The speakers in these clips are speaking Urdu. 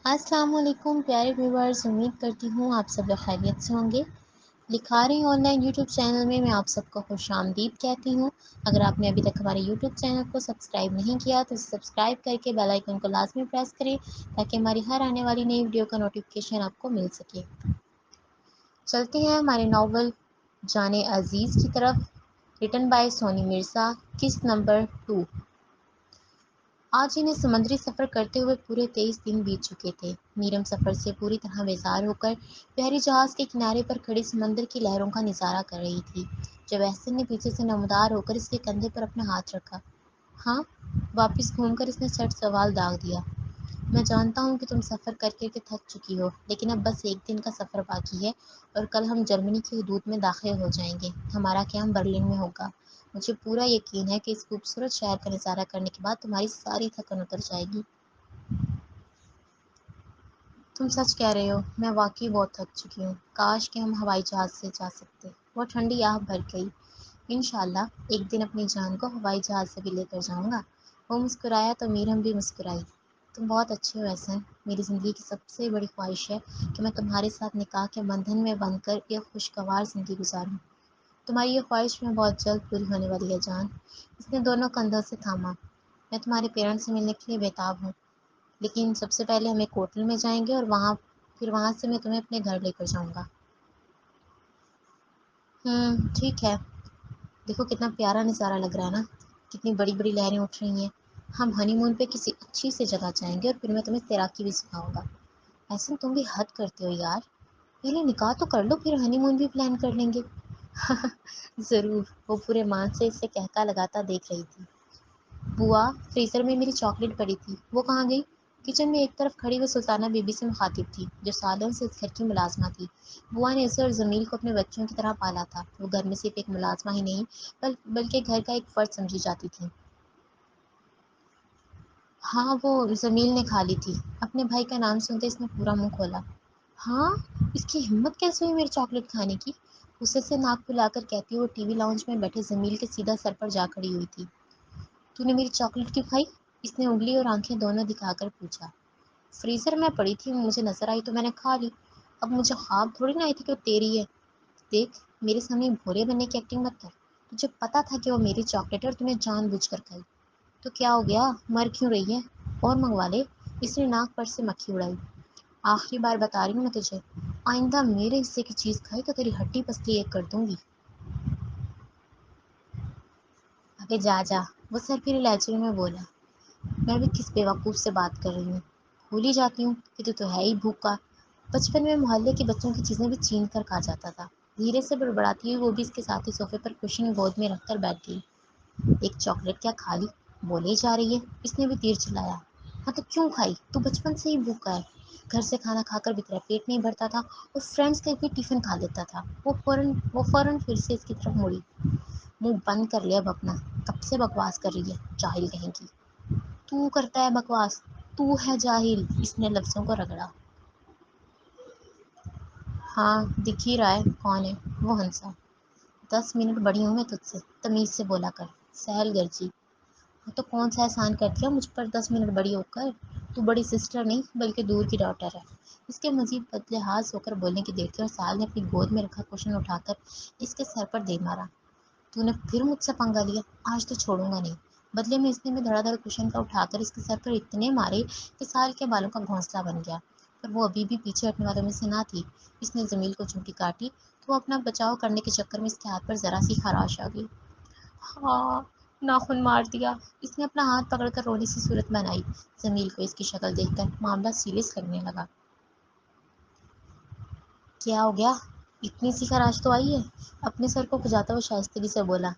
السلام علیکم پیارے ویورز، امید کرتی ہوں آپ سب لوگ خیریت سے ہوں گے۔ لکھاری آن لائن یوٹیوب چینل میں آپ سب کو خوش آمدید کہتی ہوں۔ اگر آپ نے ابھی تک ہمارے یوٹیوب چینل کو سبسکرائب نہیں کیا تو سبسکرائب کر کے بیل آئیکن کو لازمی پریس کریں تاکہ ہماری ہر آنے والی نئی ویڈیو کا نوٹیفیکیشن آپ کو مل سکے۔ چلتے ہیں ہمارے ناول جان عزیز کی طرف، ریٹن بائی سونی مرزا، قسط نمبر 2۔ آج انہیں سمندری سفر کرتے ہوئے پورے 23 دن بیت چکے تھے۔ میرم سفر سے پوری طرح بیزار ہو کر بحری جہاز کے کنارے پر کھڑی سمندر کی لہروں کا نظارہ کر رہی تھی جب احسن نے پیچھے سے نمودار ہو کر اس کے کندھے پر اپنا ہاتھ رکھا۔ ہاں؟ واپس گھوم کر اس نے سٹ سوال داغ دیا۔ میں جانتا ہوں کہ تم سفر کر کے تھک چکی ہو، لیکن اب بس ایک دن کا سفر باقی ہے اور کل ہم جرمنی کی حدود میں داخل ہو جائیں گے۔ ہمارا قیام برلن میں ہوگا۔ مجھے پورا یقین ہے کہ اس خوبصورت شہر کا نظارہ کرنے کے بعد تمہاری ساری تھکن اتر جائے گی۔ تم سچ کہہ رہے ہو، میں واقعی بہت تھک چکی ہوں۔ کاش کہ ہم ہوائی جہاز سے جا سکتے۔ وہ ٹھنڈی آہ بھر گئی۔ انشاءاللہ ایک دن اپنی جان کو ہوائی جہاز سے بھی لے کر جاؤں گا۔ وہ مسکرایا تو میرم بھی مسکرائی۔ تم بہت اچھے ہو احسن۔ میری زندگی کی سب سے بڑی خواہش ہے کہ میں تمہارے ساتھ نکاح کے بندھن میں بندھ کر ایک خوشگوار زندگی گزاروں۔ تمہاری یہ خواہش میں بہت جلد پوری ہونے والی ہے جان۔ اس نے دونوں کندھوں سے تھاما۔ میں تمہارے پیرنٹس سے ملنے کے لیے بےتاب ہوں، لیکن سب سے پہلے ہم ایک ہوٹل میں جائیں گے اور پھر وہاں سے میں تمہیں اپنے گھر لے کر جاؤں گا۔ ٹھیک ہے۔ دیکھو کتنا پیارا نظارہ لگ رہا ہے نا، کتنی بڑی بڑی لہریں اٹھ رہی ہیں۔ ہم ہنی مون پہ کسی اچھی سی جگہ جائیں گے اور پھر میں تمہیں تیراکی بھی سکھاؤں گا۔ ایسے تم بھی حد کرتے ہو یار، پہلے نکاح تو کر لو پھر ہنی مون بھی پلان کر لیں گے۔ ضرور، وہ پورے مان سے اسے کہکا لگاتا دیکھ رہی تھی۔ بوا، فریزر میں میری چاکلیٹ پڑی تھی، وہ کہاں گئی؟ کچن میں ایک طرف کھڑی ہوئی سلطانہ بی بی سے مخاطب تھی جو سالوں سے اس گھر کی ملازمہ تھی۔ بوا نے اسے اور جمیل کو اپنے بچوں کی طرح پالا تھا۔ وہ گھر میں صرف ایک ملازمہ ہی نہیں بلکہ گھر کا ایک فرد سمجھی جاتی تھی۔ ہاں، وہ جمیل نے کھا لی تھی۔ اپنے بھائی کا نام سنتے اس نے پورا منہ کھولا۔ ہاں؟ اس کی ہمت کیسے ہوئی میری چاکلیٹ کھانے کی؟ غصے سے ناک پھلا کر کہتی وہ ٹی وی لاؤنج میں بیٹھے جمیل کے سیدھا سر پر جا کھڑی ہوئی تھی۔ تو نے میری چاکلیٹ کیوں کھائی؟ اس نے انگلی اور آنکھیں دونوں دکھا کر پوچھا۔ فریزر میں پڑی تھی، مجھے نظر آئی تو میں نے کھا لی۔ اب مجھے خواب تھوڑی نہ آئی تھی کہ وہ تیری ہے۔ دیکھ، میرے سامنے بھورے بننے کی ایکٹنگ مت کر۔ تجھے پتا تھا کہ وہ میری چاکلیٹ ہے اور تمہیں جان بوجھ کر کھائی۔ تو کیا ہو گیا، مر کیوں رہی ہے؟ اور منگوا لے۔ اس نے ناک پر سے مکھی اڑائی۔ آخری بار بتا رہی ہوں میں تجھے، آئندہ میرے حصے کی چیز کھائی تو تیری ہڈی پسلی ایک کر دوں گی۔ ابے جا جا، وہ سر پھر لہجے میں بولا۔ میں بھی کس بیوقوف سے بات کر رہی ہوں، بھول ہی جاتی ہوں کہ تو ہے ہی بھوکا۔ بچپن میں محلے کے بچوں کی چیزیں بھی چھین کر کھا جاتا تھا۔ دھیرے سے بڑبڑاتی ہوئی وہ بھی اس کے ساتھ ہی صوفے پر کشن گود میں رکھ کر بیٹھ گئی۔ ایک چاکلیٹ کیا کھا لی، بولے ہی جا رہی ہے۔ اس نے بھی تیر چلایا۔ ہاں تو کیوں کھائی؟ تو بچپن سے ہی بھوکا ہے۔ گھر سے کھانا کھا کر بھی تیرا پیٹ نہیں بھرتا تھا اور فرینڈس کا بھی ٹفن کھا لیتا تھا۔ وہ فوراً پھر سے اس کی طرف مڑی۔ منہ بند کر لے اب اپنا، کب سے بکواس کر رہی ہے جاہل کہیں کی۔ تو کرتا ہے بکواس، تو ہے جاہل۔ اس نے لفظوں کو رگڑا۔ ہاں دکھ ہی رہا ہے کون ہے، وہ ہنسا۔ 10 منٹ بڑی ہوں میں تجھ سے، تمیز سے بولا کر، سہل گرجی۔ وہ تو کون سا احسان کر دیا مجھ پر 10 منٹ بڑی ہو کر؟ تو بڑی سسٹر نہیں بلکہ دور کی ڈاٹر ہے۔ اس کے مزید بدلحاظ ہو کر بولنے کی دیر تھی اور سال نے اپنی گود میں رکھا کوشن اٹھا کر اس کے سر پر دے مارا۔ تو نے پھر مجھ سے پنگا لیا، آج تو چھوڑوں گا نہیں۔ بدلے میں اس نے دھڑا دھڑ کوشن کا اٹھا کر اس کے سر پر اتنے مارے کہ سال کے بالوں کا گھونسلہ بن گیا، پر وہ ابھی بھی پیچھے ہٹنے والوں میں سے نہ تھی۔ اس نے جمیل کو چمٹی کاٹی تو وہ اپنا بچاؤ کرنے کے چکر میں اس کے ہاتھ پر ذرا سی خراش آ گئی۔ ہاں، ناخن مار دیا۔ اس نے اپنا ہاتھ پکڑ کر رونے سی صورت بنائی۔ جمیل کو اس کی شکل دیکھ کر معاملہ سیریس لگنے لگا۔ کیا ہو گیا؟ اتنی سی خراش تو آئی ہے؟ اپنے سر کو کھجاتا ہوا شائستگی سے بولا۔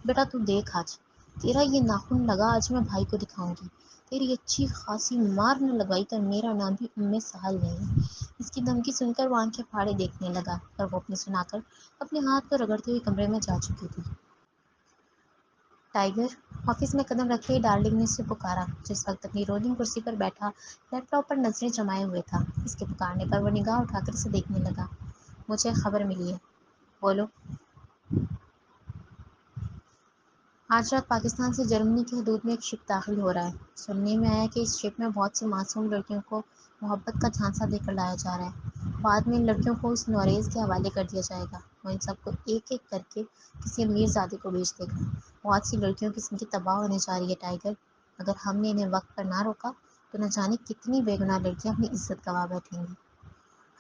بیٹا تو دیکھ، آج تیرا یہ ناخن لگا، آج میں بھائی کو دکھاؤں گی۔ تیری اچھی خاصی مار نہ لگوائی تو میرا نام بھی سہل نہیں۔ اس کی دھمکی سن کر وہ آنکھیں پھاڑے دیکھنے لگا، پر وہ اپنی سنا کر اپنے ہاتھ کو رگڑتے ہوئے کمرے میں جا چکی تھی۔ ٹائیگر، آفس میں قدم رکھتے ہی ڈارلنگ نے اسے پکارا، جس وقت اپنی رولنگ کرسی پر بیٹھا لیپ ٹاپ پر نظریں جمائے ہوئے تھا۔ اس کے پکارنے پر وہ نگاہ اٹھا کر اسے دیکھنے لگا۔ مجھے خبر ملی ہے۔ بولو۔ آج رات پاکستان سے جرمنی کی حدود میں ایک شپ داخل ہو رہا ہے۔ سننے میں آیا کہ اس شپ میں بہت سی معصوم لڑکیوں کو محبت کا جھانسا دے کر لایا جا رہا ہے۔ بعد میں ان لڑکیوں کو اس نوریز کے حوالے کر دیا جائے گا۔ وہ ان سب کو ایک ایک کر کے کسی امیر زادے کو بیچ دے گا۔ بہت سی لڑکیوں کی زندگی تباہ ہونے جا رہی ہے ٹائیگر۔ اگر ہم نے انہیں وقت پر نہ روکا تو نہ جانے کتنی بے گناہ لڑکیاں اپنی عزت گنوا بیٹھیں گی۔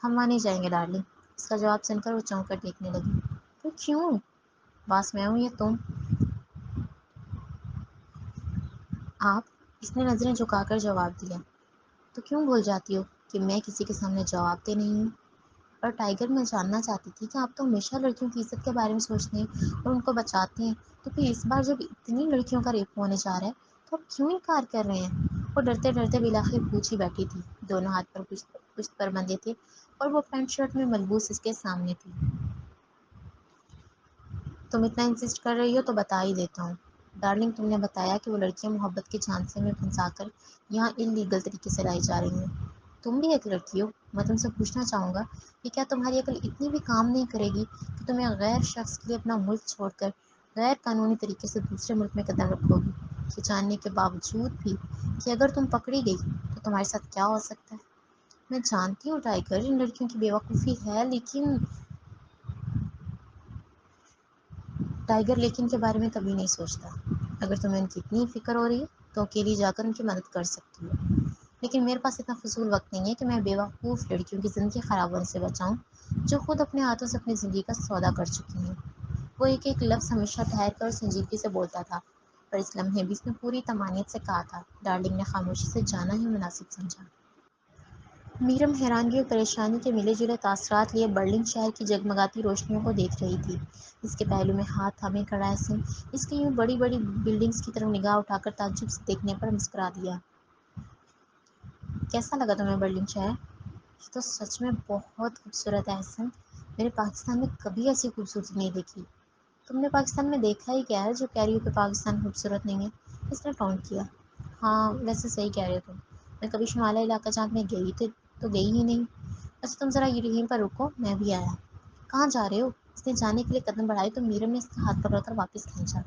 ہم مانے جائیں گے ڈارلنگ۔ اس کا جواب سن کر وہ چونک کر دیکھنے لگی۔ تو کیوں؟ باس میں ہوں یا تم؟ آپ؟ اس نے نظریں جھکا کر جواب دیا۔ تو کیوں بھول جاتی ہو کہ میں کسی کے سامنے جواب دہ نہیں ہوں؟ اور ٹائیگر، میں جاننا چاہتی تھی کہ آپ تو ہمیشہ لڑکیوں کی عزت کے بارے میں سوچتے ہیں اور ان کو بچاتے ہیں، تو پھر اس بار جب اتنی لڑکیوں کا ریپ ہونے جا رہا ہے تو آپ کیوں انکار کر رہے ہیں؟ وہ ڈرتے ڈرتے بالآخر پوچھ ہی بیٹھی تھی۔ دونوں ہاتھ پر پشت پر بندھے تھے اور وہ پینٹ شرٹ میں ملبوس اس کے سامنے تھی۔ تم اتنا انسسٹ کر رہی ہو تو بتا ہی دیتا ہوں۔ ڈارلنگ، تم نے بتایا کہ وہ لڑکیاں محبت کے جھانسے میں پھنسا کر یہاں انلیگل طریقے سے لائی جا رہی ہیں۔ تم بھی ایک لڑکی ہو۔ میں تم سے پوچھنا چاہوں گا کہ کیا تمہاری عقل اتنی بھی کام نہیں کرے گی کہ تم ایک غیر شخص کے لیے اپنا ملک چھوڑ کر غیر قانونی طریقے سے دوسرے ملک میں قدم رکھو گی، یہ جاننے کے باوجود بھی کہ اگر تم پکڑی گئی تو تمہارے ساتھ کیا ہو سکتا ہے؟ میں جانتی ہوں ٹائیگر، ان لڑکیوں کی بیوقوفی ہے، لیکن ٹائیگر کے بارے میں کبھی نہیں سوچتا۔ اگر تمہیں ان کی اتنی فکر ہو رہی ہے تو اکیلی جا کر ان کی مدد کر سکتی ہو، لیکن میرے پاس اتنا فضول وقت نہیں ہے کہ میں بیوقوف لڑکیوں کی زندگی خراب ہونے سے بچاؤں جو خود اپنے ہاتھوں سے اپنی زندگی کا سودا کر چکی ہیں۔ وہ ایک ایک لفظ ہمیشہ ٹھہر کر اور سنجیدگی سے بولتا تھا، پر اس لمحے بھی اس نے پوری طمانینت سے کہا تھا۔ ڈارلنگ نے خاموشی سے جانا ہی مناسب سمجھا۔ میرم حیرانگی اور پریشانی کے ملے جلے تاثرات لیے برلن شہر کی جگمگاتی روشنیوں کو دیکھ رہی تھی۔ اس کے پہلو میں ہاتھ تھامے کھڑا ایسن اس کی یوں بڑی بڑی بلڈنگز کی طرف نگاہ اٹھا کر تعجب سے دیکھنے پر مسکرا دیا۔ کیسا لگا تمہیں برلن شہر؟ یہ تو سچ میں بہت خوبصورت ہے احسن۔ میرے پاکستان میں کبھی ایسی خوبصورتی نہیں دیکھی۔ تم نے پاکستان میں دیکھا ہی کیا ہے جو کہہ رہی ہو کہ پاکستان خوبصورت نہیں ہے؟ اس نے ٹونٹ کیا۔ ہاں ویسے صحیح کہہ رہے ہو تم، میں کبھی شمالی علاقہ جات میں گئی تھی تو گئی ہی نہیں۔ بس تم ذرا یہیں پر رکو، میں بھی آیا۔ کہاں جا رہے ہو؟ اس نے جانے کے لیے قدم بڑھائے تو میرم نے اس کا ہاتھ پکڑ کر واپس کھینچا۔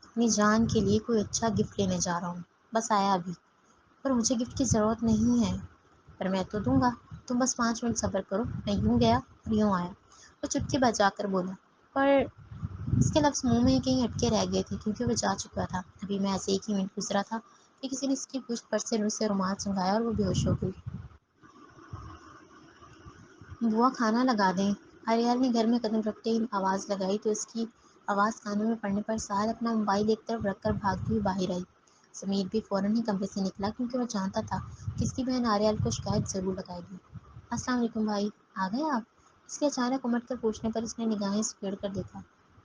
اپنی جان کے لیے کوئی اچھا گفٹ لینے جا رہا ہوں، بس آیا ابھی۔ پر مجھے گفٹ کی ضرورت نہیں ہے۔ پر میں تو دوں گا، تم بس 5 منٹ صبر کرو۔ میں یوں گیا اور یوں آیا، وہ چٹکی بجا کر بولا۔ پر اس کے لفظ منہ میں کہیں اٹکے رہ گئے تھے کیونکہ وہ جا چکا تھا۔ ابھی میں ایسے 1 ہی منٹ گزرا تھا کہ کسی نے اس کی پشت پر سے رومال سنگھایا اور وہ بے ہوش ہو گئی۔ بوا کھانا لگا دیں۔ آریال نے گھر میں قدم رکھتے ہی آواز لگائی تو اس کی آواز کانوں میں پڑنے پر سہل اپنا موبائل ایک طرف رکھ کر بھاگتی ہوئی باہر آئی۔ سمیر بھی فوراً ہی کمرے سے نکلا کیونکہ وہ جانتا تھا کہ اس کی بہن آریال کو شکایت ضرور لگائے گی۔ السلام علیکم بھائی، آ گئے آپ؟ اس کے اچانک امٹ کر پوچھنے پر اس نے نگاہیں سکیڑ کر دیکھا۔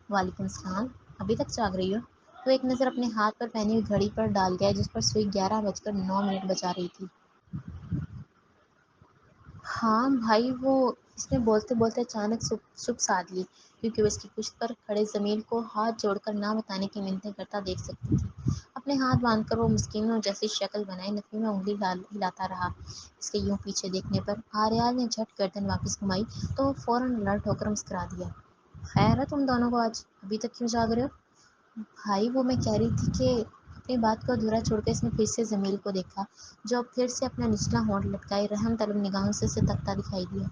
وعلیکم السلام، ابھی تک جاگ رہی ہو؟ وہ ایک نظر اپنے ہاتھ پر پہنی ہوئی گھڑی پر ڈال گیا جس پر سوئی 11:09 بجا رہی تھی۔ ہاں بھائی، وہ اس نے بولتے بولتے اچانک چپ سادھ لی کیونکہ وہ اس کی پشت پر کھڑے ضمیر کو ہاتھ جوڑ کر نہ بتانے کی منتیں کرتا دیکھ سکتی تھی۔ اپنے ہاتھ باندھ کر وہ مسکینوں جیسی شکل بنائے نفی میں انگلی ہلاتا رہا۔ اس کے یوں پیچھے دیکھنے پر آریال نے جھٹ گردن واپس گھمائی تو وہ فوراً الرٹ ہو کر مسکرا دیا۔ خیر ہے تم دونوں کو آج؟ ابھی تک کیوں جاگ رہے ہو؟ بھائی وہ میں کہہ رہی تھی کہ اپنی بات کو ادھورا چھوڑ کے اس نے پھر سے جمیل کو دیکھا جو اب پھر سے اپنا نچلا ہونٹ لٹکائے رحم طلب نگاہوں سے اسے تکتا دکھائی دیا۔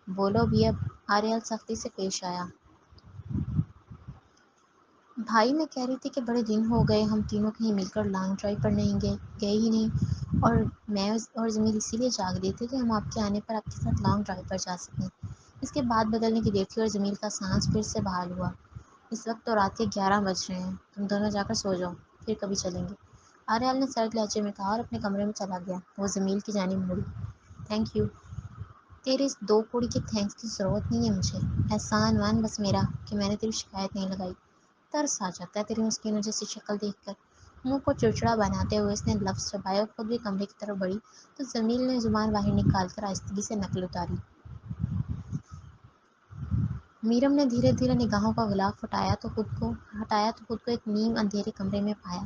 بولو بھی اب، آریال سختی سے پیش آیا۔ بھائی میں کہہ رہی تھی کہ بڑے دن ہو گئے ہم تینوں کہیں مل کر لانگ ڈرائیو پر نہیں گئے ہی نہیں، اور میں اور ضمیر اسی لیے جاگ رہے تھے کہ ہم آپ کے آنے پر آپ کے ساتھ لانگ ڈرائیو پر جا سکیں۔ اس کے بعد بدلنے کی دیر تھی اور ضمیر کا سانس پھر سے بحال ہوا۔ اس وقت تو رات کے 11 بج رہے ہیں، تم دونوں جا کر سو جاؤ، پھر کبھی چلیں گے، آریال نے سرد لہجے میں کہا اور اپنے کمرے میں چلا گیا۔ وہ ضمیر کی جانب مڑی۔ Thank you. تیرے اس 2 کوڑی کے تھینکس کی ضرورت نہیں ہے مجھے۔ احسان مان بس میرا کہ میں نے تیری شکایت نہیں لگائی۔ ترس آ جاتا ہے تیری مسکینوں جیسی شکل دیکھ کر۔ منہ کو چڑچڑا بناتے ہوئے اس نے لفظ چبائے اور خود بھی کمرے کی طرف بڑھی تو جمیل نے زبان باہر نکال کر آہستگی سے نقل اتاری۔ میرم نے دھیرے دھیرے نگاہوں کا غلاف ہٹایا تو خود کو ایک نیم اندھیرے کمرے میں پایا،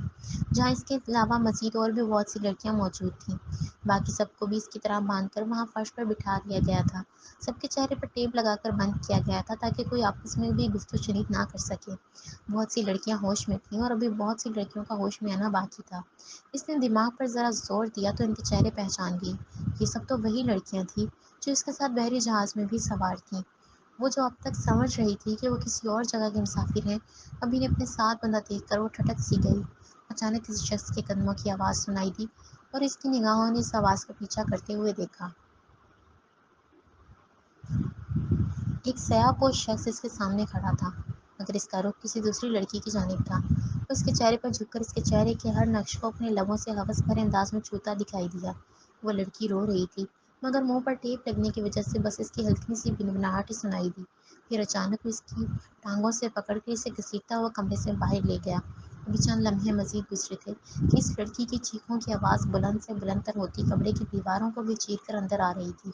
جہاں اس کے علاوہ مزید اور بھی بہت سی لڑکیاں موجود تھیں۔ باقی سب کو بھی اس کی طرح باندھ کر وہاں فرش پر بٹھا دیا گیا تھا۔ سب کے چہرے پر ٹیپ لگا کر بند کیا گیا تھا تاکہ کوئی آپس میں بھی گفت و شنید نہ کر سکے۔ بہت سی لڑکیاں ہوش میں تھیں اور ابھی بہت سی لڑکیوں کا ہوش میں آنا باقی تھا۔ اس نے دماغ پر ذرا زور دیا تو ان کے چہرے پہچان لیے۔ یہ سب تو وہی لڑکیاں تھیں جو اس کے ساتھ بحری جہاز میں بھی سوار تھیں۔ وہ جو اب تک سمجھ رہی تھی کہ وہ کسی اور جگہ کے مسافر ہیں، اب انہیں اپنے ساتھ بندہ دیکھ کر وہ ٹھٹک سی گئی۔ اچانک کسی شخص کے قدموں کی آواز سنائی دی اور اس کی نگاہوں نے اس آواز کا پیچھا کرتے ہوئے دیکھا۔ ایک سیاہ پوش شخص اس کے سامنے کھڑا تھا، مگر اس کا رخ کسی دوسری لڑکی کی جانب تھا۔ اس کے چہرے پر جھک کر اس کے چہرے کے ہر نقش کو اپنے لبوں سے ہوس بھرے انداز میں چھوتا دکھائی دیا۔ وہ لڑکی رو رہی تھی، مگر منہ پر ٹیپ لگنے کی وجہ سے بس اس کی ہلکی سی بنبناہٹ ہی سنائی دی۔ پھر اچانک وہ اس کی ٹانگوں سے پکڑ کے اسے گھسیٹتا ہوا کمرے سے باہر لے گیا۔ ابھی چند لمحے مزید گزرے تھے کہ اس لڑکی کی چیخوں کی آواز بلند سے بلند تر ہوتی کمرے کی دیواروں کو بھی چیر کر اندر آ رہی تھی۔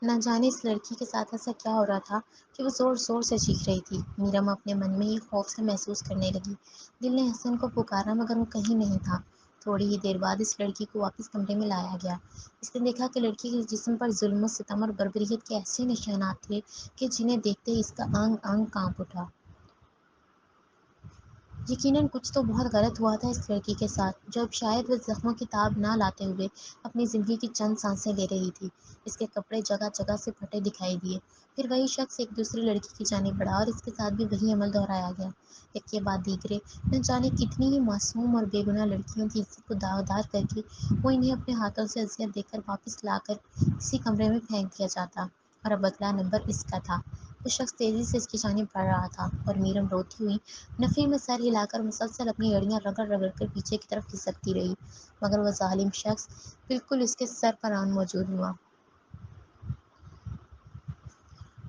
نہ جانے اس لڑکی کے ساتھ ایسا کیا ہو رہا تھا کہ وہ زور زور سے چیخ رہی تھی۔ میرم اپنے من میں ہی خوف سے محسوس کرنے لگی۔ دل نے حسن کو پکارا مگر وہ کہیں نہیں تھا۔ تھوڑی ہی دیر بعد اس لڑکی کو واپس کمرے میں لایا گیا۔ اس نے دیکھا کہ لڑکی کے جسم پر ظلم و ستم اور بربریت کے ایسے نشانات تھے کہ جنہیں دیکھتے ہی اس کا انگ انگ کانپ اٹھا۔ یقیناً کچھ تو بہت غلط ہوا تھا اس لڑکی کے ساتھ، جو اب شاید وہ زخموں کی تاب نہ لاتے ہوئے اپنی زندگی کی چند سانسیں لے رہی تھی۔ اس کے کپڑے جگہ جگہ سے پھٹے دکھائی دیے۔ پھر وہی شخص ایک دوسری لڑکی کی جانب بڑھا اور اس کے ساتھ بھی وہی عمل دہرایا گیا۔ ایک کے بعد دیگرے نہ جانے کتنی ہی معصوم اور بے گناہ لڑکیوں کی عزت کو داغدار کر کے وہ انہیں اپنے ہاتھوں سے اذیت دے کر واپس لا کر اسی کمرے میں پھینک دیا جاتا، اور اب اگلا نمبر اس کا تھا۔ وہ شخص تیزی سے اس کی جانب بڑھ رہا تھا اور میرم روتی ہوئی نفی میں سر ہلا کر مسلسل اپنی اڑیاں رگڑ رگڑ کر پیچھے کی طرف کھسکتی رہی، مگر وہ ظالم شخص بالکل اس کے سر پر آن موجود ہوا۔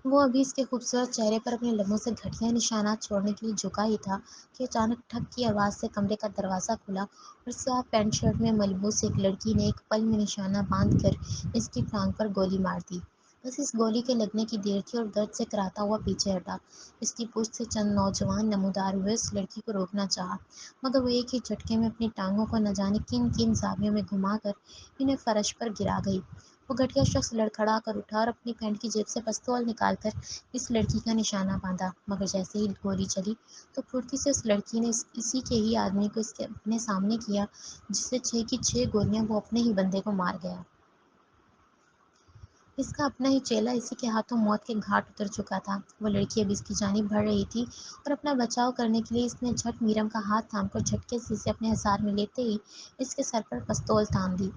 وہ ابھی اس کے خوبصورت چہرے پر اپنے لبوں سے گھٹیا نشانات چھوڑنے کے لیے جھکا ہی تھا کہ اچانک ٹھک کی آواز سے کمرے کا دروازہ کھلا اور سیاہ پینٹ شرٹ میں ملبوس ایک لڑکی نے ایک پل میں نشانہ باندھ کر اس کی ٹانگ پر گولی مار دی۔ بس اس گولی کے لگنے کی دیر تھی اور درد سے کراتا ہوا پیچھے ہٹا۔ اس کی پشت سے چند نوجوان نمودار ہوئے اس لڑکی کو روکنا چاہا، مگر وہ ایک ہی جھٹکے میں اپنی ٹانگوں کو نہ جانے کن کن زاویوں میں گھما کر انہیں فرش پر گرا گئی۔ وہ گھٹیا شخص لڑکھڑا کر اٹھا اور اپنی پینٹ کی جیب سے پستول نکال کر اس لڑکی کا نشانہ باندھا، مگر جیسے ہی گولی چلی تو پھرتی سے اس لڑکی نے اسی کے ہی آدمی کو اس کے اپنے سامنے کیا، جس سے 6 کی 6 گولیاں وہ اپنے ہی بندے کو مار گیا۔ اس کا اپنا ہی چیلا اسی کے ہاتھوں موت کے گھاٹ اتر چکا تھا۔ وہ لڑکی اب اس کی جانب بڑھ رہی تھی اور اپنا بچاؤ کرنے کے لیے اس نے جھٹ میرم کا ہاتھ تھام کر جھٹکے سے اسے اپنے حصار میں لیتے ہی اس کے سر پر پستول تان دی۔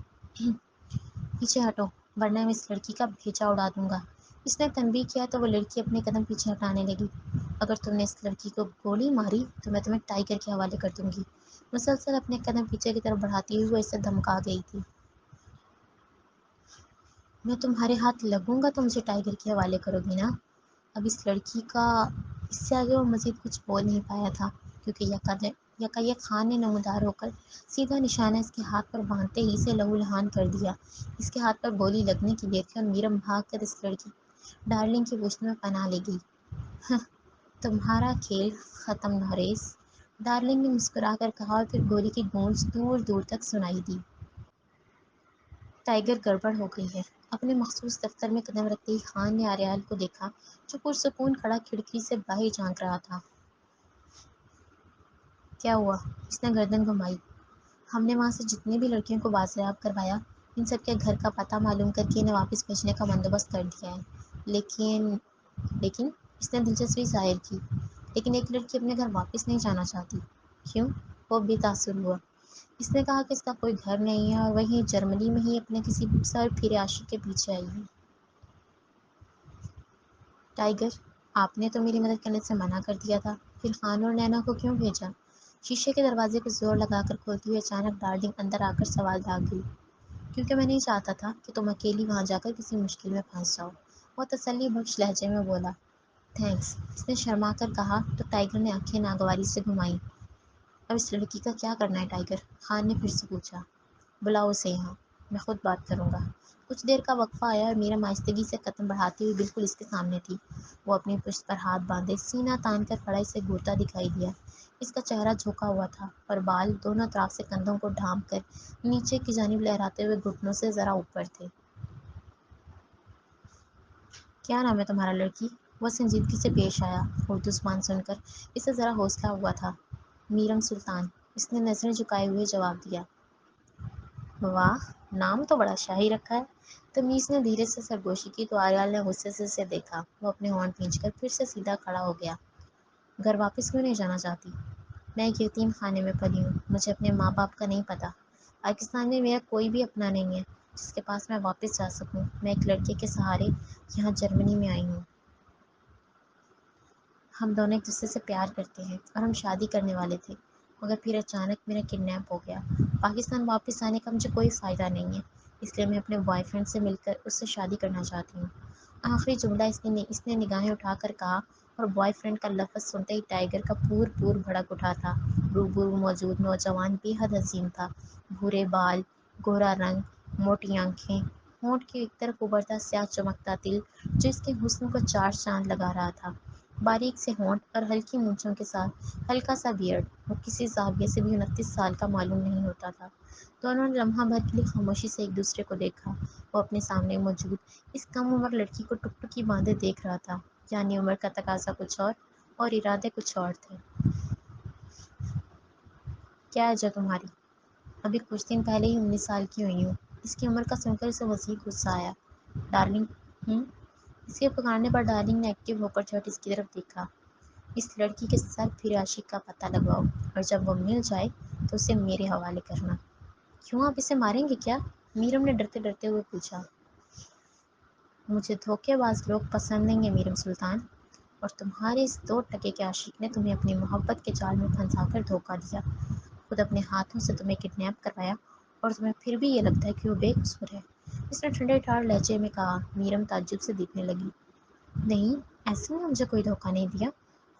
پیچھے ہٹو ورنہ میں اس لڑکی کا بھیجا اڑا دوں گا۔ اس نے تنبیہ کیا تو وہ لڑکی اپنے قدم پیچھے ہٹانے لگی۔ اگر تم نے اس لڑکی کو گولی ماری تو میں تمہیں ٹائیگر کے حوالے کر دوں گی۔ مسلسل اپنے قدم پیچھے کی طرف بڑھاتی ہوئی وہ اسے دھمکا گئی تھی۔ میں تمہارے ہاتھ لگوں گا تو مجھے ٹائیگر کے حوالے کرو گی نا؟ اب اس لڑکی کا اس سے آگے وہ مزید کچھ بول نہیں پایا تھا، کیونکہ یکایک خان نے نمودار ہو کر سیدھا نشانہ اس کے ہاتھ پر باندھتے ہی اسے لہو لہان کر دیا۔ اس کے ہاتھ پر گولی لگنے کی دیر تھی اور میرم بھاگ کر اس لڑکی ڈارلنگ کی گوشت میں پناہ لے گئی۔ تمہارا کھیل ختم نوریس، ڈارلنگ نے مسکرا کر کہا اور پھر گولی کی گونج دور دور تک سنائی دی۔ ٹائیگر گڑبڑ ہو گئی ہے۔ اپنے مخصوص دفتر میں قدم رکھتے ہی خان نے آریال کو دیکھا جو پرسکون کھڑا کھڑکی سے باہر جھانک رہا تھا۔ کیا ہوا؟ اس نے گردن گھمائی۔ ہم نے وہاں سے جتنی بھی لڑکیوں کو بازیاب کروایا، ان سب کے گھر کا پتہ معلوم کر کے انہیں واپس بھیجنے کا بندوبست کر دیا ہے، لیکن اس نے دلچسپی ظاہر کی، لیکن ایک لڑکی اپنے گھر واپس نہیں جانا چاہتی۔ کیوں؟ وہ بے تاثر ہوا۔ اس نے کہا کہ اس کا کوئی گھر نہیں ہے اور وہیں جرمنی میں ہی اپنے کسی سر پھرے عاشق کے پیچھے آئی ہے۔ ٹائیگر، آپ نے تو میری مدد کرنے سے منع کر دیا تھا، پھر خان اور نینا کو کیوں بھیجا؟ شیشے کے دروازے پہ زور لگا کر کھولتی ہوئی اچانک ڈارلنگ اندر آ کر سوال داغ گئی۔ کیونکہ میں نہیں چاہتا تھا کہ تم اکیلی وہاں جا کر کسی مشکل میں پھنس جاؤ، وہ تسلی بخش لہجے میں بولا۔ تھینکس، اس نے شرما کر کہا تو ٹائیگر نے آنکھیں ناگواری سے گھمائیں۔ اب اس لڑکی کا کیا کرنا ہے ٹائیگر؟ خان نے پھر سے پوچھا۔ بلاؤ اسے یہاں۔ میں خود بات کروں گا۔ کچھ دیر کا وقفہ آیا اور میرم آہستگی سے قدم بڑھاتی ہوئی بالکل اس کے سامنے تھی۔ وہ اپنی پشت پر ہاتھ باندھے سینہ تان کر کھڑا اسے گھورتا دکھائی دیا۔ اس کا چہرہ جھکا ہوا تھا اور بال دونوں طرف سے کندھوں کو ڈھانپ کر نیچے کی جانب لہراتے ہوئے گھٹنوں سے ذرا اوپر تھے۔ کیا نام ہے تمہارا لڑکی؟ وہ سنجیدگی سے پیش آیا۔ اردو زبان سن کر اسے ذرا حوصلہ ہوا تھا۔ میرم سلطان، اس نے نظریں جھکائے ہوئے جواب دیا۔ واہ، نام تو بڑا شاہی رکھا ہے۔ تمیز نے دھیرے سے سرگوشی کی تو آریال نے غصے سے اسے دیکھا۔ وہ اپنے ہونٹ بھینچ کر پھر سے سیدھا کھڑا ہو گیا۔ گھر واپس کیوں نہیں جانا چاہتی؟ میں ایک یتیم خانے میں پلی ہوں، مجھے اپنے ماں باپ کا نہیں پتہ۔ پاکستان میں میرا کوئی بھی اپنا نہیں ہے جس کے پاس میں واپس جا سکوں۔ میں ایک لڑکے کے سہارے یہاں جرمنی میں آئی ہوں۔ ہم دونوں ایک دوسرے سے پیار کرتے ہیں اور ہم شادی کرنے والے تھے، مگر پھر اچانک میرا کڈنیپ ہو گیا۔ پاکستان واپس آنے کا مجھے کوئی فائدہ نہیں ہے، اس لیے میں اپنے بوائے فرینڈ سے مل کر اس سے شادی کرنا چاہتی ہوں۔ آخری جملہ اس نے نگاہیں اٹھا کر کہا اور بوائے فرینڈ کا لفظ سنتے ہی ٹائیگر کا پور پور بھڑک اٹھا تھا۔ روبرو موجود نوجوان بے حد حسین تھا۔ بھورے بال، گہرا رنگ، موٹی آنکھیں، ہونٹ کے ایک طرف ابھرتا سیاہ چمکتا تل جو اس کے حسن کو چار چاند لگا رہا تھا۔ باریک سے ہونٹ اور ہلکی مونچھوں کے ساتھ ہلکا سا بیئرڈ، وہ کسی زاویے سے بھی 29 سال کا معلوم نہیں ہوتا تھا۔ دونوں نے لمحہ بھر کے لیے خاموشی سے ایک دوسرے کو دیکھا۔ وہ اپنے سامنے موجود اس کم عمر لڑکی کو ٹکٹکی باندھے دیکھ رہا تھا، یعنی عمر کا تقاضا کچھ اور ارادے کچھ اور تھے۔ کیا ہے جو تمہاری؟ ابھی کچھ دن پہلے ہی 19 سال کی ہوئی ہوں۔ اس کی عمر کا سن کر اسے مزید غصہ آیا۔ ڈارلنگ، اس کے پکارنے پر ڈارلنگ نے ایکٹیو ہو کر جھٹ اس کی طرف دیکھا۔ اس لڑکی کے سر پھر عاشق کا پتہ لگاؤ اور جب وہ مل جائے تو اسے میرے حوالے کرنا۔ کیوں، آپ اسے ماریں گے کیا؟ میرم نے ڈرتے ڈرتے ہوئے پوچھا۔ مجھے دھوکے باز لوگ پسند نہیں ہیں میرم سلطان، اور تمہارے اس 2 ٹکے کے عاشق نے تمہیں اپنی محبت کے جال میں پھنسا کر دھوکہ دیا، خود اپنے ہاتھوں سے تمہیں کڈنیپ کروایا، اور تمہیں پھر بھی یہ لگتا ہے کہ وہ بے قصور ہے، اس نے ٹھنڈے ٹھار لہجے میں کہا۔ میرم تعجب سے دیکھنے لگی۔ نہیں، ایسے نے مجھے کوئی دھوکہ نہیں دیا۔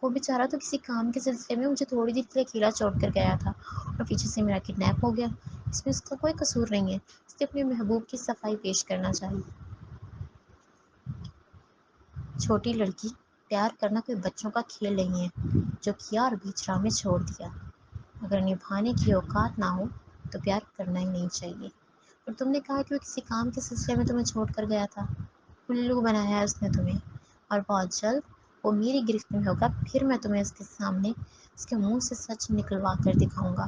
وہ بیچارہ تو کسی کام کے سلسلے میں مجھے تھوڑی دیر کے لیے کھیلا چھوڑ کر گیا تھا اور پیچھے سے میرا کڈنیپ ہو گیا۔ اس میں اس کا کوئی قصور نہیں ہے، اس نے اپنے محبوب کی صفائی پیش کرنا چاہی۔ چھوٹی لڑکی، پیار کرنا کوئی بچوں کا کھیل نہیں ہے جو کیا اور بیچ راہ میں چھوڑ دیا۔ اگر نبھانے کی اوقات نہ ہو تو پیار کرنا ہی نہیں چاہیے۔ اور تم نے کہا کہ وہ کسی کام کے سلسلے میں تمہیں چھوڑ کر گیا تھا۔ الو بنایا ہے اس نے تمہیں، اور بہت جلد وہ میری گرفت میں ہوگا، پھر میں تمہیں اس کے سامنے اس کے منہ سے سچ نکلوا کر دکھاؤں گا۔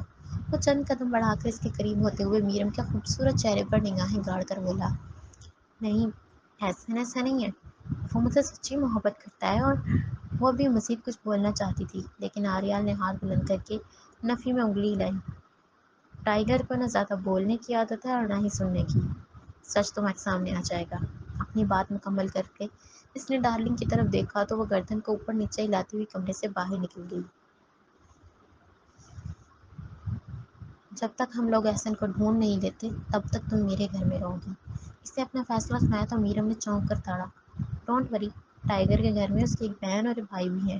وہ چند قدم بڑھا کر اس کے قریب ہوتے ہوئے میرم کے خوبصورت چہرے پر نگاہیں گاڑ کر بولا۔ نہیں، ایسا نہیں ہے، وہ مجھ سے سچی محبت کرتا ہے۔ اور وہ بھی مزید کچھ بولنا چاہتی تھی، لیکن آریال نے ہاتھ بلند کر کے نفی میں انگلی ہلائی۔ ٹائیگر کو نہ زیادہ بولنے کی عادت ہے اور نہ ہی سننے کی۔ سچ تمہارے سامنے آ جائے گا۔ اپنی بات مکمل کر کے اس نے ڈارلنگ کی طرف دیکھا تو وہ گردن کو اوپر نیچے ہلاتی ہوئی کمرے سے باہر نکل گئی۔ جب تک ہم لوگ احسن کو ڈھونڈ نہیں لیتے تب تک تم میرے گھر میں رہو گی، اس نے اپنا فیصلہ سنایا تو میرم نے چونک کر تاڑا۔ ڈونٹ وری، ٹائیگر کے گھر میں اس کی ایک بہن اور ایک بھائی بھی ہیں،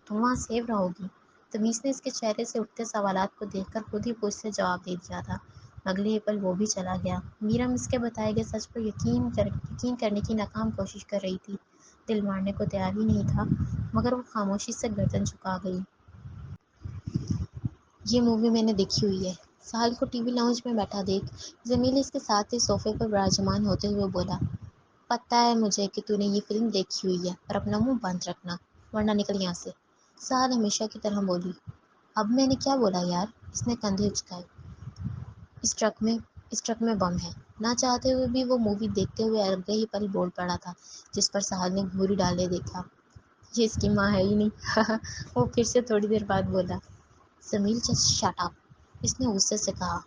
تم وہاں سیف رہو گی۔ تمیز نے اس کے چہرے سے اٹھتے سوالات کو دیکھ کر خود ہی پوچھ سے جواب دے دیا تھا۔ اگلے ہی پل وہ بھی چلا گیا۔ میرم اس کے بتائے گئے سچ پر یقین کرنے کی ناکام کوشش کر رہی تھی، دل مارنے کو تیار ہی نہیں تھا، مگر وہ خاموشی سے گردن جھکا گئی۔ یہ مووی میں نے دیکھی ہوئی ہے، ساحل کو ٹی وی لاؤنج میں بیٹھا دیکھ جمیل اس کے ساتھ ہی صوفے پر براجمان ہوتے ہوئے بولا۔ پتہ ہے مجھے کہ تو نے یہ فلم دیکھی ہوئی ہے، پر اپنا منہ بند رکھنا ورنہ نکل یہاں سے، ساحل ہمیشہ کی طرح بولی۔ اب میں نے کیا بولا یار، اس نے کندھے اچکائے۔ اس ٹرک میں بم ہے، نہ چاہتے ہوئے بھی وہ مووی دیکھتے ہوئے اگلے ہی پل بول پڑا تھا، جس پر ساحل نے گھوری ڈالے دیکھا۔ یہ اس کی ماں ہے ہی نہیں۔ وہ پھر سے تھوڑی دیر بعد بولا۔ جمیل جسٹ شٹ اپ، اس نے غصے سے کہا۔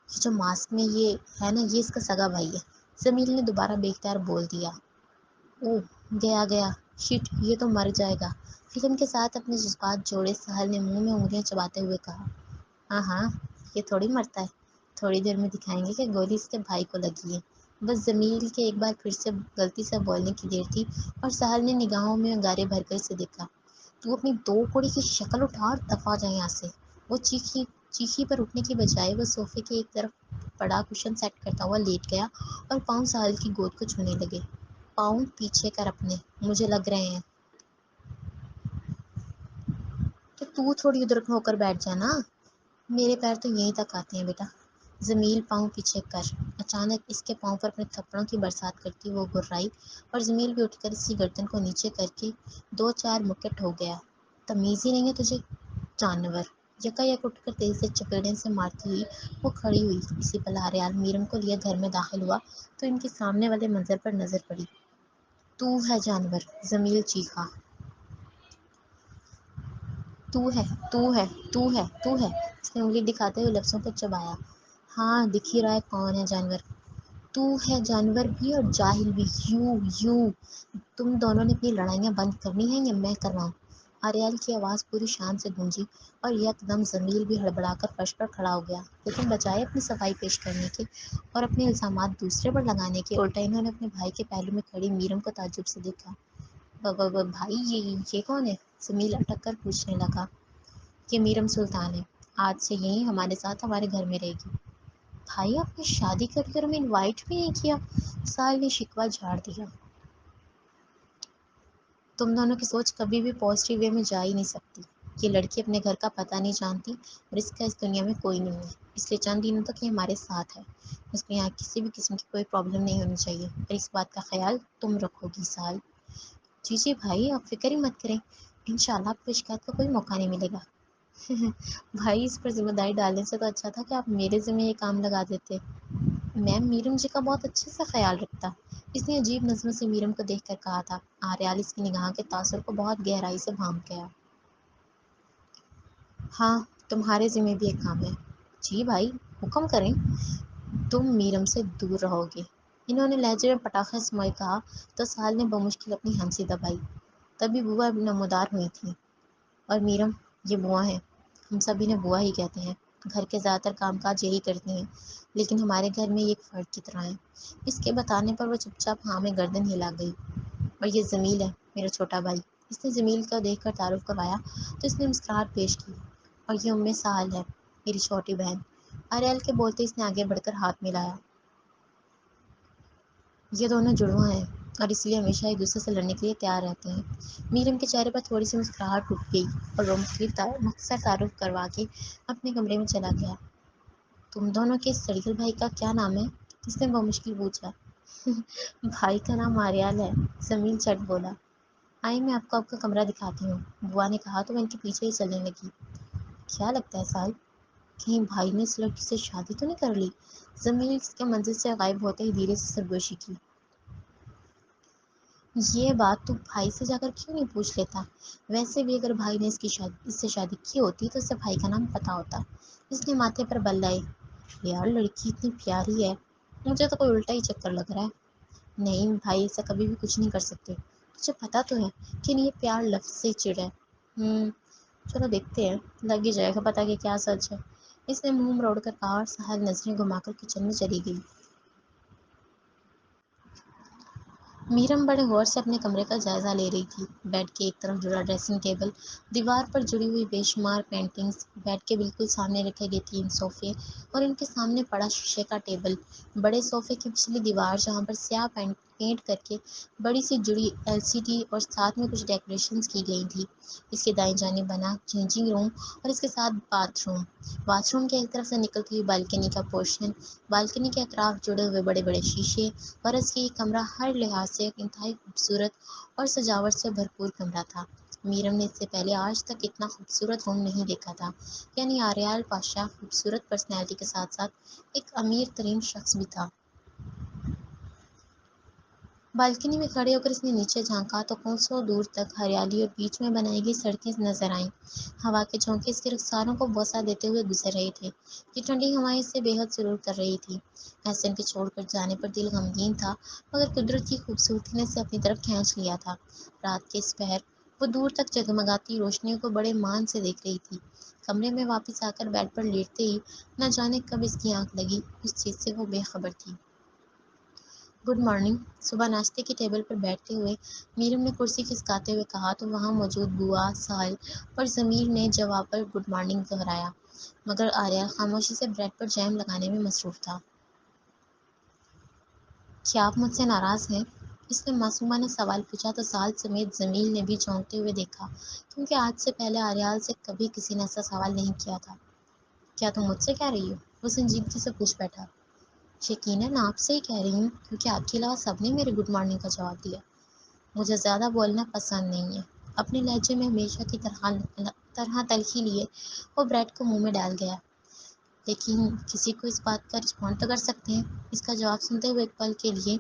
یہ جو ماسک میں یہ ہے نا، یہ اس کا سگا بھائی ہے، جمیل نے دوبارہ بے اختیار بول دیا۔ اوہ، گیا شٹ، یہ تو مر جائے گا۔ فلم کے ساتھ اپنے جذبات جوڑے ساحل نے منہ میں انگلیاں چباتے ہوئے کہا۔ ہاں ہاں، یہ تھوڑی مرتا ہے، تھوڑی دیر میں دکھائیں گے کہ گولی اس کے بھائی کو لگی ہے۔ بس جمیل کے ایک بار پھر سے غلطی سے بولنے کی دیر تھی اور ساحل نے نگاہوں میں انگارے بھر کر اسے دیکھا۔ تو اپنی 2 کوڑی کی شکل اٹھا اور دفعہ جائے یہاں سے، وہ چیخی۔ چیخی پر اٹھنے کی بجائے وہ صوفے کے ایک طرف پڑا کشن سیٹ کرتا ہوا لیٹ گیا اور پاؤں ساحل کی گود کو چھونے لگے۔ پاؤں پیچھے کر اپنے، مجھے لگ رہے ہیں کہ تو تھوڑی ادھر ہو کر بیٹھ جانا، میرے پیر تو یہیں تک آتے ہیں بیٹا۔ جمیل پاؤں پیچھے کر۔ اچانک اس کے پاؤں پر اپنے تھپڑوں کی برسات کرتی وہ گرائی اور جمیل بھی اٹھ کر اس کی گردن کو نیچے کر کے دو چار مکٹ ہو گیا۔ تمیز ہی نہیں ہے تجھے جانور! یکا یک اٹھ کر تیزی سے چپیڑیں سے مارتی ہوئی وہ کھڑی ہوئی۔ اسی پل آریال میرم کو لیے گھر میں داخل ہوا تو ان کے سامنے والے منظر پر نظر پڑی۔ تو ہے جانور! جمیل چیخا۔ تو ہے، تو ہے، تو ہے، تو ہے! اس نے انگلی دکھاتے ہوئے لفظوں کو چبایا۔ ہاں دکھ ہی رہا ہے کون ہے جانور۔ تو ہے جانور بھی اور جاہل بھی، یوں۔ تم دونوں نے اپنی لڑائیاں بند کرنی ہیں یا میں کرواؤں؟ آریال کی آواز پوری شان سے گونجی اور یکدم جمیل بھی ہڑبڑا کر فرش پر کھڑا ہو گیا، لیکن بجائے اپنی صفائی پیش کرنے کے اور اپنے الزامات دوسرے پر لگانے کے، الٹا انہوں نے اپنے بھائی کے پہلو میں کھڑی میرم کو تعجب سے دیکھا۔ بھائی یہ کون ہے؟ جمیل اٹک کر پوچھنے لگا۔ یہ میرم سلطان ہے، آج سے یہی ہمارے ساتھ ہمارے گھر میں رہے گی۔ بھائی آپ نے شادی کر کے ہمیں انوائٹ بھی نہیں کیا، سال نے شکوہ جھاڑ دیا۔ تم دونوں کی سوچ کبھی بھی پازیٹیو وے میں جا ہی نہیں سکتی۔ یہ لڑکی اپنے گھر کا پتہ نہیں جانتی اور اس کا اس دنیا میں کوئی نہیں ہے، اس لیے چند دنوں تک یہ ہمارے ساتھ ہے۔ اس کو یہاں کسی بھی قسم کی کوئی پرابلم نہیں ہونی چاہیے اور اس بات کا خیال تم رکھو گی سال۔ جی بھائی آپ فکر ہی مت کریں، انشاءاللہ آپ کو شکایت کا کوئی موقع نہیں ملے گا۔ بھائی اس پر ذمہ داری ڈالنے سے تو اچھا تھا کہ آپ میرے ذمہ یہ کام لگا دیتے۔ میم میرم جی کا بہت اچھے سے خیال رکھتا، اس نے عجیب نظروں سے میرم کو دیکھ کر کہا تھا۔ آریال اس کی نگاہ کے تاثر کو بہت گہرائی سے بھانپ گیا۔ ہاں تمہارے ذمہ بھی ایک کام ہے۔ جی بھائی حکم کریں۔ تم میرم سے دور رہو گے۔ انہوں نے لہجے میں پٹاخے سموئے کہا تو سال نے بمشکل اپنی ہنسی دبائی۔ تبھی بوا نمودار ہوئی تھی۔ اور میرم یہ بوا ہیں، ہم سب انہیں بوا ہی کہتے ہیں، گھر کے زیادہ تر کام کاج یہی کرتی ہیں، لیکن ہمارے گھر میں یہ ایک فرد کی طرح ہیں۔ اس کے بتانے پر وہ چپ چاپ ہاں میں گردن ہلا گئی۔ اور یہ جمیل ہے میرا چھوٹا بھائی۔ اس نے جمیل کو دیکھ کر تعارف کروایا تو اس نے مسکراہٹ پیش کی۔ اور یہ سہل ہے میری چھوٹی بہن۔ آریال کے بولتے اس نے آگے بڑھ کر ہاتھ ملایا۔ یہ دونوں جڑواں ہیں اور اس لیے ہمیشہ ایک دوسرے سے لڑنے کے لیے تیار رہتے ہیں۔ میرم کے چہرے پر تھوڑی سی مسکراہٹ اٹھ گئی اور وہ مختصر تعارف کروا کے اپنے کمرے میں چلا گیا۔ تم دونوں کے سڑیل بھائی کا کیا نام ہے؟ اس نے بمشکل پوچھا۔ بھائی کا نام آریال ہے، جمیل چٹ بولا۔ آئیں میں آپ کا کمرہ دکھاتی ہوں، بوا نے کہا تو وہ ان کے پیچھے ہی چلنے لگی۔ کیا لگتا ہے سال، کہیں بھائی نے اس لڑکی سے شادی تو نہیں کر لی؟ جمیل اس کے منزل سے غائب ہوتے ہی دھیرے سے سرگوشی کی۔ یہ بات تو بھائی سے جا کر کیوں نہیں پوچھ لیتا؟ ویسے بھی اگر بھائی نے اس سے شادی کی ہوتی تو اسے بھائی کا نام پتا ہوتا۔ اس نے ماتھے پر بل لائے۔ یار لڑکی اتنی پیاری ہے، مجھے تو کوئی الٹا ہی چکر لگ رہا ہے۔ نہیں بھائی ایسا کبھی بھی کچھ نہیں کر سکتے، تجھے پتا تو ہے کہ یہ پیار لفظ سے چڑ ہے۔ چلو دیکھتے ہیں، لگ ہی جائے گا پتا کہ کیا سچ ہے۔ اس نے منہ مروڑ کر کہا اور سہل نظریں گھما کر کچن میں چلی گئی۔ میرم بڑے غور سے اپنے کمرے کا جائزہ لے رہی تھی۔ بیڈ کے ایک طرف جڑا ڈریسنگ ٹیبل، دیوار پر جڑی ہوئی بے شمار پینٹنگز، بیڈ کے بالکل سامنے رکھے گئے 3 صوفے اور ان کے سامنے پڑا شیشے کا ٹیبل۔ بڑے صوفے کی پچھلی دیوار جہاں پر سیاہ پینٹ کر کے بڑی سی جڑی LCD اور ساتھ میں کچھ ڈیکوریشنز کی گئی تھی۔ اس کے دائیں جانب بنا چینجنگ روم اور اس کے ساتھ باتھ روم کے ایک طرف سے نکلتی ہوئی بالکنی کا پورشن، بالکنی کے اطراف جڑے ہوئے بڑے بڑے شیشے، برس کے یہ کمرہ ہر لحاظ سے ایک انتہائی خوبصورت اور سجاوٹ سے بھرپور کمرہ تھا۔ میرم نے اس سے پہلے آج تک اتنا خوبصورت روم نہیں دیکھا تھا، یعنی آریال پاشا خوبصورت پرسنالٹی کے ساتھ ساتھ ایک امیر ترین شخص بھی تھا۔ بالکنی میں کھڑے ہو کر اس نے نیچے جھانکا تو کوسوں دور تک ہریالی اور بیچ میں بنائی گئی سڑکیں نظر آئیں۔ ہوا کے جھونکے اس کے رخساروں کو بوسہ دیتے ہوئے گزر رہے تھے۔ یہ ٹھنڈی ہوائیں اس سے بے حد سرور کر رہی تھی۔ احسن کے چھوڑ کر جانے پر دل غمگین تھا، مگر قدرت کی خوبصورتی نے اسے اپنی طرف کھینچ لیا تھا۔ رات کے اس پہر وہ دور تک جگمگاتی روشنیوں کو بڑے مان سے دیکھ رہی تھی۔ کمرے میں واپس آ کر بیڈ پر لیٹتے ہی نہ جانے کب اس کی آنکھ لگی، اس چیز سے وہ بے خبر تھی۔ گڈ مارننگ، صبح ناشتے کی ٹیبل پر بیٹھتے ہوئے میرم نے کرسی کھسکاتے ہوئے کہا تو وہاں موجود بوا، سال اور ضمیر نے جواب پر گڈ مارننگ دہرایا۔ مگر آریال خاموشی سے بریڈ پر جیم لگانے میں مصروف تھا۔ کیا آپ مجھ سے ناراض ہیں؟ اس نے معصومانہ سوال پوچھا تو سال سمیت جمیل نے بھی چونکتے ہوئے دیکھا، کیونکہ آج سے پہلے آریال سے کبھی کسی نے ایسا سوال نہیں کیا تھا۔ کیا تم مجھ سے کہہ رہی ہو؟ وہ سنجیدگی سے پوچھ بیٹھا۔ یقیناً آپ سے ہی کہہ رہی ہوں، کیونکہ آپ کے علاوہ سب نے میرے گڈ مارننگ کا جواب دیا۔ مجھے زیادہ بولنا پسند نہیں ہے۔ اپنے لہجے میں ہمیشہ کی طرح تلخی لیے وہ بریڈ کو منہ میں ڈال گیا۔ لیکن کسی کو اس بات کا رسپونڈ تو کر سکتے ہیں۔ اس کا جواب سنتے ہوئے ایک پل کے لیے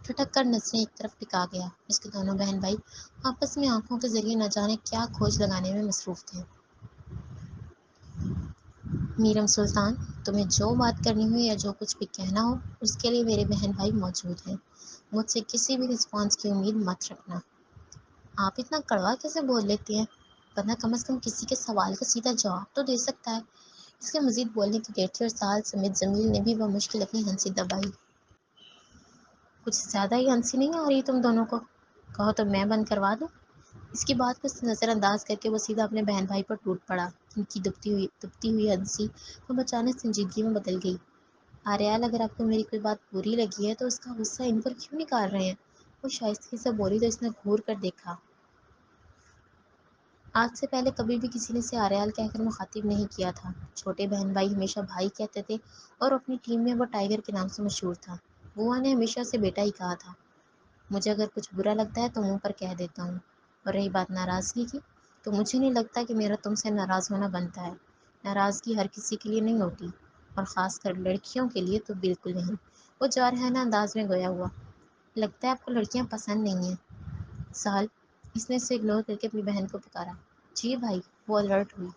ٹھٹک کر نظریں ایک طرف ٹکا گیا۔ اس کے دونوں بہن بھائی آپس میں آنکھوں کے ذریعے نہ جانے کیا کھوج لگانے میں مصروف تھے۔ میرم سلطان، تمہیں جو بات کرنی ہو یا جو کچھ بھی کہنا ہو، اس کے لیے میرے بہن بھائی موجود ہیں۔ مجھ سے کسی بھی رسپانس کی امید مت رکھنا۔ آپ اتنا کڑوا کیسے بول لیتی ہیں؟ بندہ کم از کم کسی کے سوال کا سیدھا جواب تو دے سکتا ہے۔ اس کے مزید بولنے کی ڈیٹ تھی اور سال سمیت جمیل نے بھی بمشکل اپنی ہنسی دبائی۔ کچھ زیادہ ہی ہنسی نہیں آ رہی تم دونوں کو؟ کہو تو میں بند کروا دوں؟ اس کی بات کو نظر انداز کر کے وہ سیدھا اپنے بہن بھائی پر ٹوٹ پڑا۔ ان کی دبتی ہوئی ہنسی اب اچانک سنجیدگی میں بدل گئی۔ آریال، اگر آپ کو میری کوئی بات بری لگی ہے تو اس کا غصہ ان پر کیوں نکال رہے ہیں؟ وہ شائستگی سے بولی تو اس نے گھور کر دیکھا۔ آج سے پہلے کبھی بھی کسی نے اسے آریال کہہ کر مخاطب نہیں کیا تھا۔ چھوٹے بہن بھائی ہمیشہ بھائی کہتے تھے اور اپنی ٹیم میں وہ ٹائیگر کے نام سے مشہور تھا۔ بوا نے ہمیشہ اسے بیٹا ہی کہا تھا۔ مجھے اگر کچھ برا لگتا ہے تو منہ پر کہہ دیتا ہوں، اور رہی بات ناراضگی کی، تو مجھے نہیں لگتا کہ میرا تم سے ناراض ہونا بنتا ہے۔ ناراضگی ہر کسی کے لیے نہیں ہوتی، اور خاص کر لڑکیوں کے لیے تو بالکل نہیں۔ وہ جارحانہ انداز میں گویا ہوا۔ لگتا ہے آپ کو لڑکیاں پسند نہیں ہیں، سال۔ اس نے اسے اگنور کر کے اپنی بہن کو پکارا۔ جی بھائی، وہ الرٹ ہوئی۔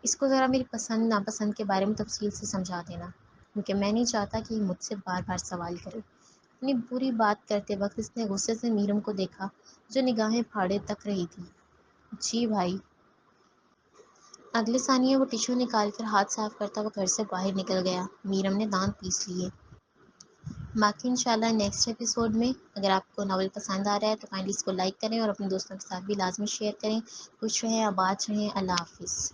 اس کو ذرا میری پسند ناپسند کے بارے میں تفصیل سے سمجھا دینا، کیونکہ میں نہیں چاہتا کہ یہ مجھ سے بار بار سوال کرے۔ اپنی پوری بات کرتے وقت اس نے غصے سے میرم کو دیکھا، جو نگاہیں پھاڑے تک رہی تھی۔ جی بھائی۔ اگلے ثانیے وہ ٹشو نکال کر ہاتھ صاف کرتا وہ گھر سے باہر نکل گیا۔ میرم نے دانت پیس لیے۔ باقی انشاءاللہ نیکسٹ ایپیسوڈ میں، اگر آپ کو ناول پسند آ رہا ہے تو کائنڈلی اس کو لائک کریں اور اپنے دوستوں کے ساتھ بھی لازمی شیئر کریں۔ خوش رہیں، آباد رہیں۔ اللہ حافظ۔